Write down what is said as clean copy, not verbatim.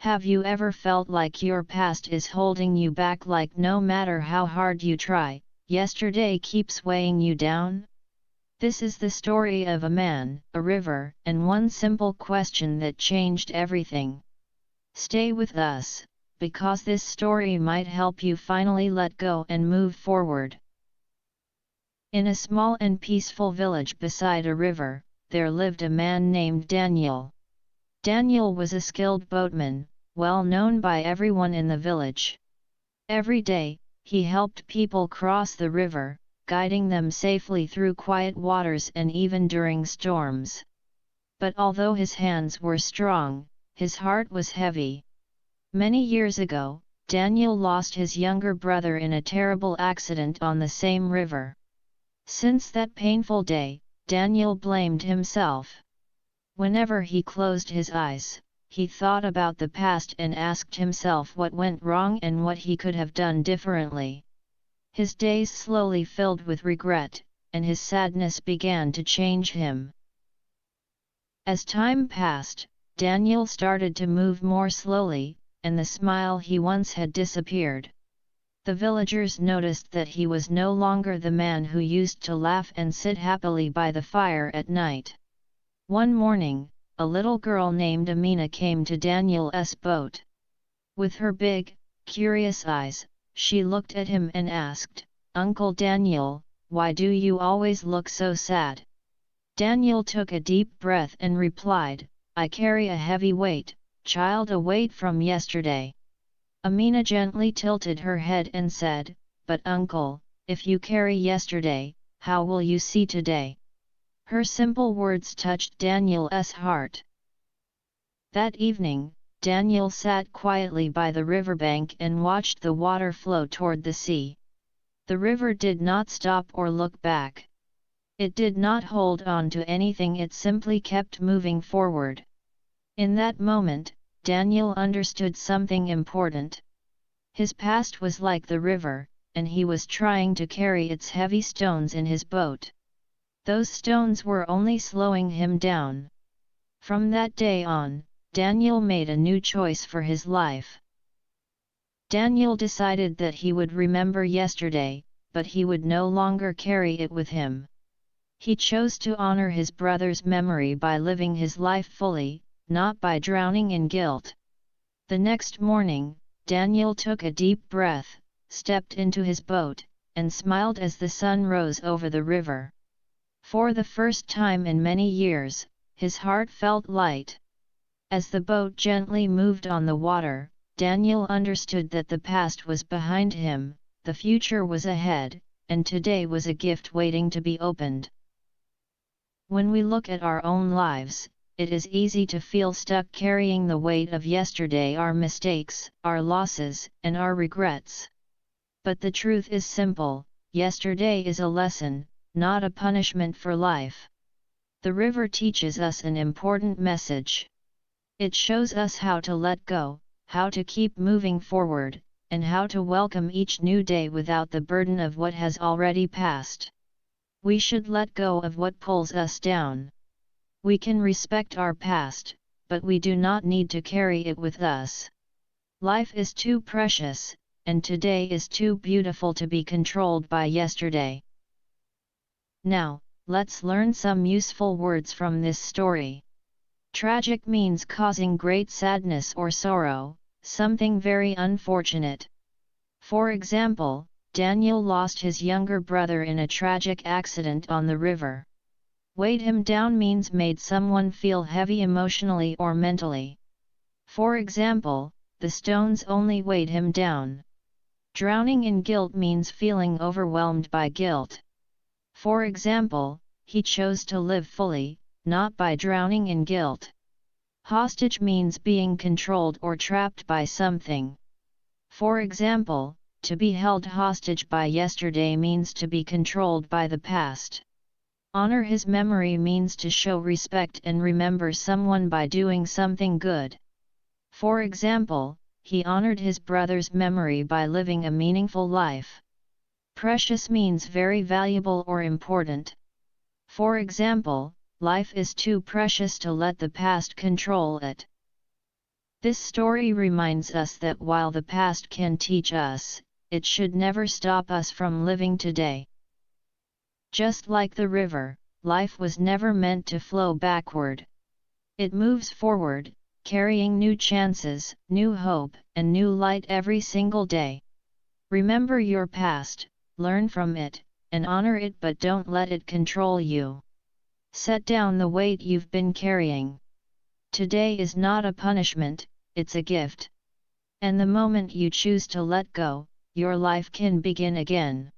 Have you ever felt like your past is holding you back, like no matter how hard you try, yesterday keeps weighing you down? This is the story of a man, a river, and one simple question that changed everything. Stay with us, because this story might help you finally let go and move forward. In a small and peaceful village beside a river, there lived a man named Daniel. Daniel was a skilled boatman, well known by everyone in the village. Every day, he helped people cross the river, guiding them safely through quiet waters and even during storms. But although his hands were strong, his heart was heavy. Many years ago, Daniel lost his younger brother in a terrible accident on the same river. Since that painful day, Daniel blamed himself. Whenever he closed his eyes, he thought about the past and asked himself what went wrong and what he could have done differently. His days slowly filled with regret, and his sadness began to change him. As time passed, Daniel started to move more slowly, and the smile he once had disappeared. The villagers noticed that he was no longer the man who used to laugh and sit happily by the fire at night. One morning, a little girl named Amina came to Daniel's boat. With her big, curious eyes, she looked at him and asked, "Uncle Daniel, why do you always look so sad?" Daniel took a deep breath and replied, "I carry a heavy weight, child, a weight from yesterday." Amina gently tilted her head and said, "But uncle, if you carry yesterday, how will you see today?" Her simple words touched Daniel's heart. That evening, Daniel sat quietly by the riverbank and watched the water flow toward the sea. The river did not stop or look back. It did not hold on to anything, it simply kept moving forward. In that moment, Daniel understood something important. His past was like the river, and he was trying to carry its heavy stones in his boat. Those stones were only slowing him down. From that day on, Daniel made a new choice for his life. Daniel decided that he would remember yesterday, but he would no longer carry it with him. He chose to honor his brother's memory by living his life fully, not by drowning in guilt. The next morning, Daniel took a deep breath, stepped into his boat, and smiled as the sun rose over the river. For the first time in many years, his heart felt light. As the boat gently moved on the water, Daniel understood that the past was behind him, the future was ahead, and today was a gift waiting to be opened. When we look at our own lives, it is easy to feel stuck carrying the weight of yesterday, our mistakes, our losses, and our regrets. But the truth is simple: yesterday is a lesson, not a punishment for life. The river teaches us an important message. It shows us how to let go, how to keep moving forward, and how to welcome each new day without the burden of what has already passed. We should let go of what pulls us down. We can respect our past, but we do not need to carry it with us. Life is too precious, and today is too beautiful to be controlled by yesterday. Now, let's learn some useful words from this story. Tragic means causing great sadness or sorrow, something very unfortunate. For example, Daniel lost his younger brother in a tragic accident on the river. Weighed him down means made someone feel heavy emotionally or mentally. For example, the stones only weighed him down. Drowning in guilt means feeling overwhelmed by guilt. For example, he chose to live fully, not by drowning in guilt. Hostage means being controlled or trapped by something. For example, to be held hostage by yesterday means to be controlled by the past. Honor his memory means to show respect and remember someone by doing something good. For example, he honored his brother's memory by living a meaningful life. Precious means very valuable or important. For example, life is too precious to let the past control it. This story reminds us that while the past can teach us, it should never stop us from living today. Just like the river, life was never meant to flow backward. It moves forward, carrying new chances, new hope, and new light every single day. Remember your past, learn from it, and honor it, but don't let it control you. Set down the weight you've been carrying. Today is not a punishment, it's a gift. And the moment you choose to let go, your life can begin again.